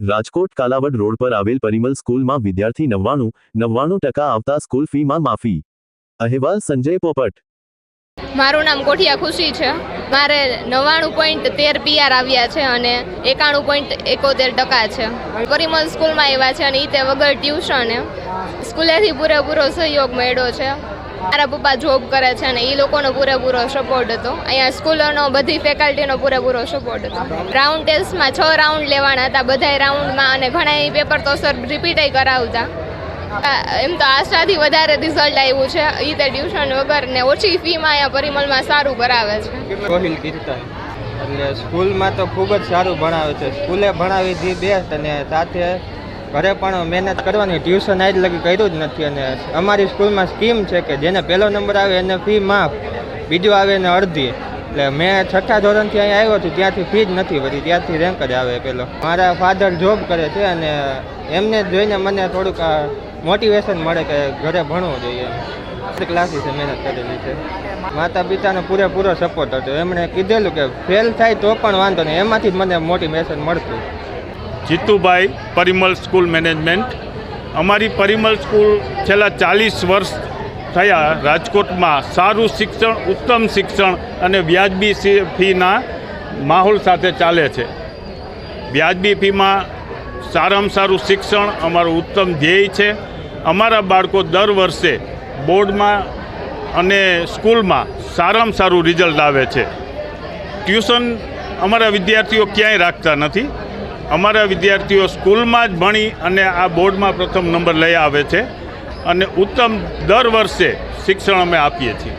Rajkot Kalavad road પર આવેલ પરિમલ સ્કૂલમાં વિદ્યાર્થી 99% આવતા સ્કૂલ ફીમાં માફી। અહેવાલ સંજય પોપટ। મારું નામ કોઠિયા ખુશી છે। મારે 99.13 PR આવ્યા છે અને 91.71% છે। પરિમલ સ્કૂલમાં આવ્યા છે અને ઈ તે વગર ટ્યુશન સ્કૂલેથી પૂરેપૂરો સહયોગ મળ્યો છે। મારા પપ્પા જોબ કરે છે અને એ લોકોનો પૂરેપૂરો સપોર્ટ હતો। અહીંયા સ્કૂલોનો બધી ફેકલ્ટીનો પૂરેપૂરો સપોર્ટ હતો। રાઉન્ડ ટેસ્ટમાં 6 રાઉન્ડ લેવાના હતા, બધાય રાઉન્ડમાં, અને ઘણા પેપર તો સર રિપીટ કરાવતા। એમ તો આશાથી વધારે રિઝલ્ટ આવ્યું છે। એ તે ટ્યુશન વગર ને ઓછી ફીમાં અહીંયા પરિમલમાં સારું કરાવે છે। કોહિલ કીર્તન એટલે સ્કૂલમાં તો ખૂબ જ સારું ભણાવે છે। સ્કૂલે ભણાવી દી બેસ્ટ અને સાથે ઘરે પણ મહેનત કરવાની। ટ્યુશન આજ લગી કર્યું જ નથી અને અમારી સ્કૂલમાં સ્કીમ છે કે જેને પહેલો નંબર આવે એને ફી માફ, બીજો આવે એને અડધી। એટલે મેં 6ઠા ધોરણથી અહીંયા આવ્યો છું, ત્યાંથી ફી જ નથી ભરી, ત્યાંથી રેન્ક જ આવે પેલો। મારા ફાધર જોબ કરે છે અને એમને જોઈને મને થોડુંક મોટિવેશન મળે કે ઘરે ભણવું જોઈએ। ક્લાસીસે મહેનત કરેલી છે। માતા પિતાનો પૂરેપૂરો સપોર્ટ હતો। એમણે કીધેલું કે ફેલ થાય તો પણ વાંધો નહીં, એમાંથી જ મને મોટિવેશન મળતું। Jitubhai, Parimal school management. અમારી પરિમલ સ્કૂલ છેલ્લા 40 વર્ષ થયા રાજકોટમાં સારું શિક્ષણ, ઉત્તમ શિક્ષણ અને વ્યાજબી ફીના માહોલ સાથે ચાલે છે। વ્યાજબી ફીમાં સારામાં સારું શિક્ષણ અમારું ઉત્તમ ધ્યેય છે। અમારા બાળકો દર વર્ષે બોર્ડમાં અને સ્કૂલમાં સારામાં સારું રિઝલ્ટ આવે છે। ટ્યુશન અમારા વિદ્યાર્થીઓ ક્યાંય રાખતા નથી। અમારા વિદ્યાર્થીઓ સ્કૂલમાં જ ભણી અને આ બોર્ડમાં પ્રથમ નંબર લઈ આવે છે અને ઉત્તમ દર વર્ષે શિક્ષણ અમે આપીએ છીએ।